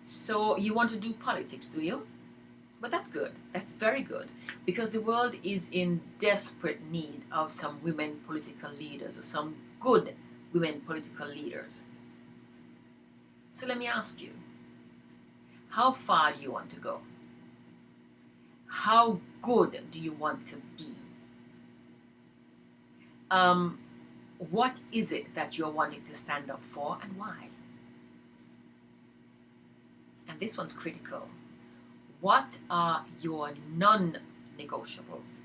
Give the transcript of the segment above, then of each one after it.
So you want to do politics, do you? But that's good. That's very good. Because the world is in desperate need of some women political leaders or some good women political leaders. So let me ask you, how far do you want to go? How good do you want to be? Um, what is it that you're wanting to stand up for and why? And this one's critical. What are your non-negotiables?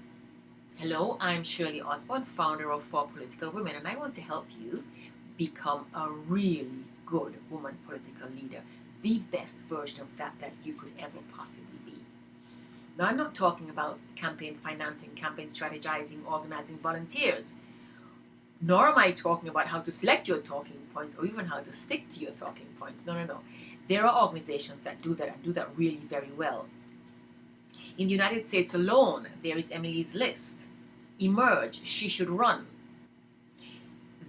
Hello, I'm Shirley Osborne, founder of For Political Women, and I want to help you become a really good woman political leader, the best version of that you could ever possibly be. Now, I'm not talking about campaign financing, campaign strategizing, organizing volunteers, nor am I talking about how to select your talking points or even how to stick to your talking points. No. There are organizations that do that and do that really very well. In the United States alone, there is Emily's List, Emerge, She Should Run.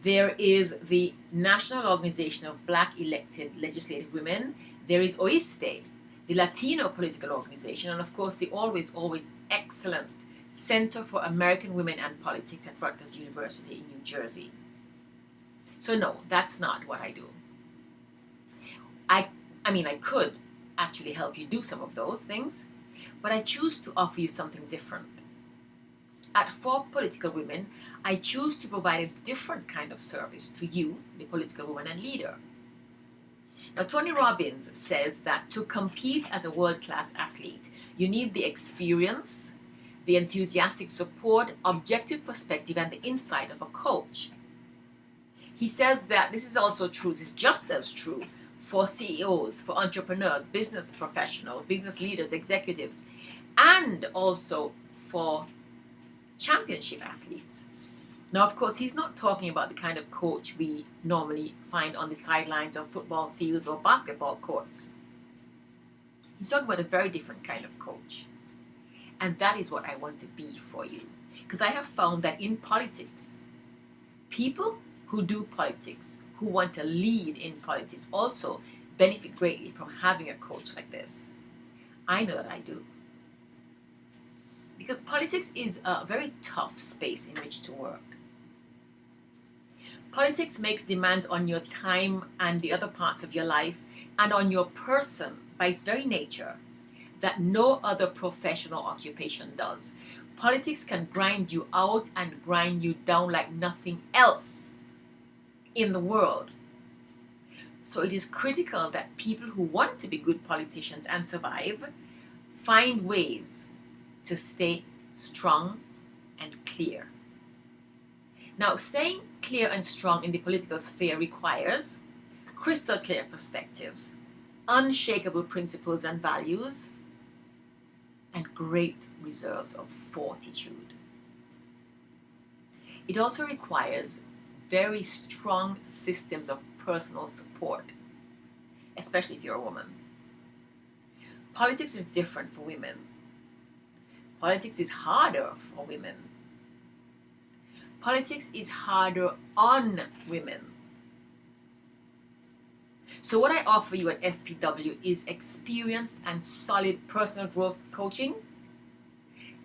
There is the National Organization of Black Elected Legislative Women. There is OISTE, the Latino political organization, and of course the always excellent Center for American Women and Politics at Rutgers University in New Jersey. So no, that's not what I do. I could actually help you do some of those things, but I choose to offer you something different. At For Political Women, I choose to provide a different kind of service to you, the political woman and leader. Now, Tony Robbins says that to compete as a world-class athlete, you need the experience, the enthusiastic support, objective perspective, and the insight of a coach. He says that this is also true, this is just as true for CEOs, for entrepreneurs, business professionals, business leaders, executives, and also for championship athletes. Now, of course, he's not talking about the kind of coach we normally find on the sidelines of football fields or basketball courts. He's talking about a very different kind of coach. And that is what I want to be for you. Because I have found that in politics, people who do politics, who want to lead in politics, also benefit greatly from having a coach like this. I know that I do. Because politics is a very tough space in which to work. Politics makes demands on your time and the other parts of your life and on your person by its very nature that no other professional occupation does. Politics can grind you out and grind you down like nothing else in the world. So it is critical that people who want to be good politicians and survive find ways to stay strong and clear. Now, staying clear and strong in the political sphere requires crystal clear perspectives, unshakable principles and values, and great reserves of fortitude. It also requires very strong systems of personal support, especially if you're a woman. Politics is different for women. Politics is harder for women. Politics is harder on women. So what I offer you at FPW is experienced and solid personal growth coaching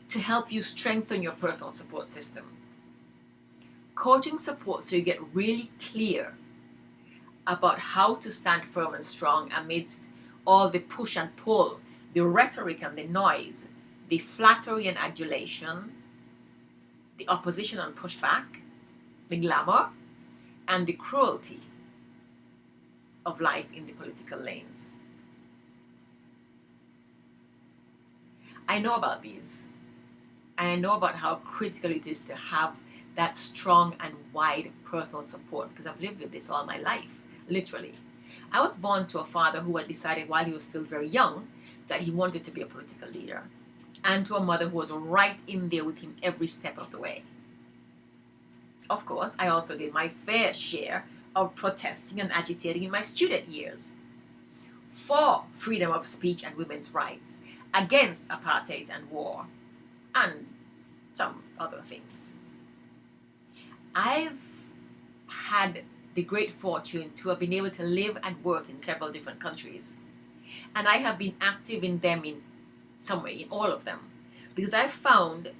to help you strengthen your personal support system. Coaching support so you get really clear about how to stand firm and strong amidst all the push and pull, the rhetoric and the noise, the flattery and adulation, the opposition and pushback, the glamour, and the cruelty of life in the political lanes. I know about these, and I know about how critical it is to have that strong and wide personal support, because I've lived with this all my life, literally. I was born to a father who had decided while he was still very young that he wanted to be a political leader, and to a mother who was right in there with him every step of the way. Of course, I also did my fair share of protesting and agitating in my student years for freedom of speech and women's rights, against apartheid and war, and some other things. I've had the great fortune to have been able to live and work in several different countries. And I have been active in them in some way, in all of them. Because I've found,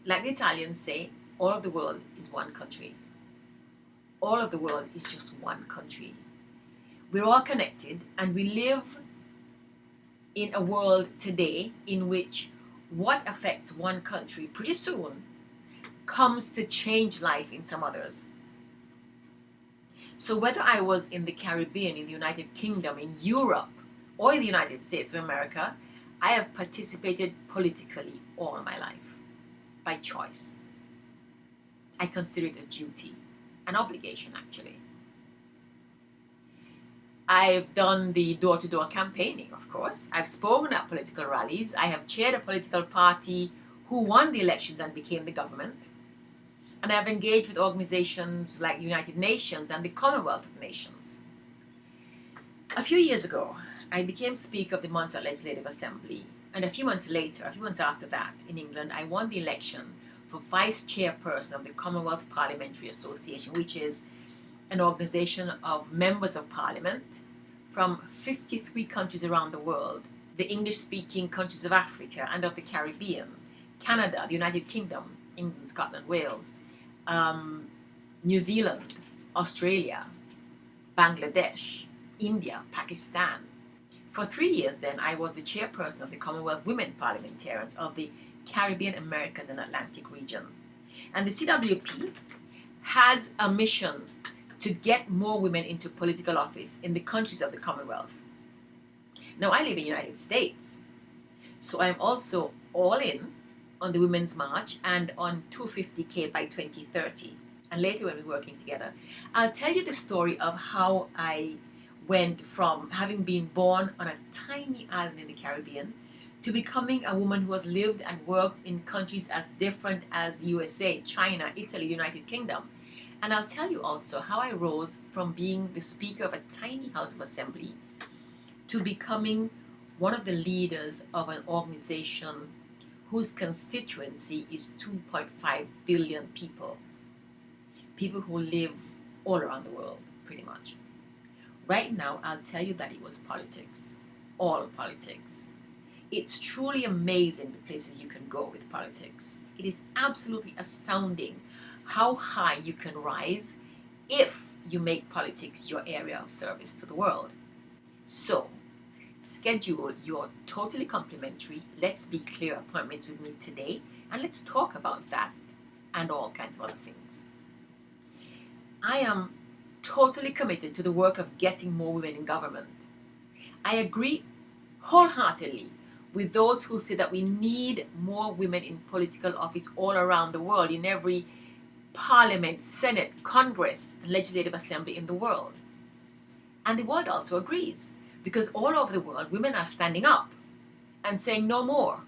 like the Italians say, all of the world is one country. All of the world is just one country. We're all connected, and we live in a world today in which what affects one country pretty soon comes to change life in some others. So whether I was in the Caribbean, in the United Kingdom, in Europe, or in the United States of America, I have participated politically all my life, by choice. I consider it a duty, an obligation actually. I've done the door-to-door campaigning, of course. I've spoken at political rallies. I have chaired a political party who won the elections and became the government. And I've engaged with organizations like the United Nations and the Commonwealth of Nations. A few years ago, I became Speaker of the Montserrat Legislative Assembly. And a few months after that, in England, I won the election for Vice Chairperson of the Commonwealth Parliamentary Association, which is an organization of members of parliament from 53 countries around the world, the English-speaking countries of Africa and of the Caribbean, Canada, the United Kingdom, England, Scotland, Wales, New Zealand, Australia, Bangladesh, India, Pakistan. For 3 years then, I was the chairperson of the Commonwealth Women Parliamentarians of the Caribbean, Americas and Atlantic region. And the CWP has a mission to get more women into political office in the countries of the Commonwealth. Now, I live in the United States, so I'm also all in on the Women's March and on 250K by 2030. And later when we're working together, I'll tell you the story of how I went from having been born on a tiny island in the Caribbean to becoming a woman who has lived and worked in countries as different as the USA, China, Italy, United Kingdom. And I'll tell you also how I rose from being the Speaker of a tiny House of Assembly to becoming one of the leaders of an organization whose constituency is 2.5 billion people. People who live all around the world, pretty much. Right now, I'll tell you that it was politics. All politics. It's truly amazing the places you can go with politics. It is absolutely astounding how high you can rise if you make politics your area of service to the world. So, schedule your totally complimentary Let's Be Clear appointments with me today, and let's talk about that and all kinds of other things. I am totally committed to the work of getting more women in government. I agree wholeheartedly with those who say that we need more women in political office all around the world, in every parliament, senate, congress, and legislative assembly in the world. And the world also agrees, because all over the world, women are standing up and saying no more.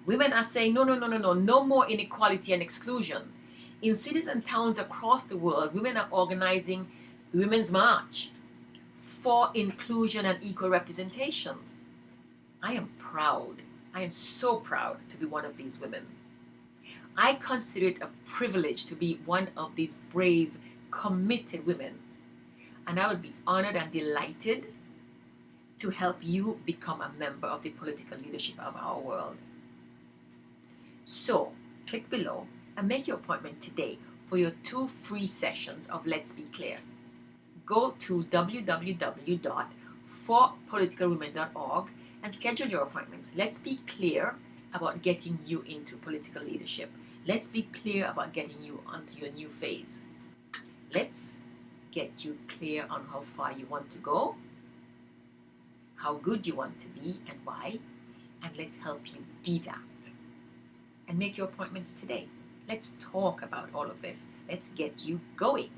Women are saying no more inequality and exclusion. In cities and towns across the world, women are organizing the Women's March for inclusion and equal representation. I am proud. I am so proud to be one of these women. I consider it a privilege to be one of these brave, committed women. And I would be honored and delighted to help you become a member of the political leadership of our world. So, click below and make your appointment today for your 2 free sessions of Let's Be Clear. Go to www.forpoliticalwomen.org and schedule your appointments. Let's be clear about getting you into political leadership. Let's be clear about getting you onto your new phase. Let's get you clear on how far you want to go, how good you want to be and why, and let's help you be that. And make your appointments today. Let's talk about all of this. Let's get you going.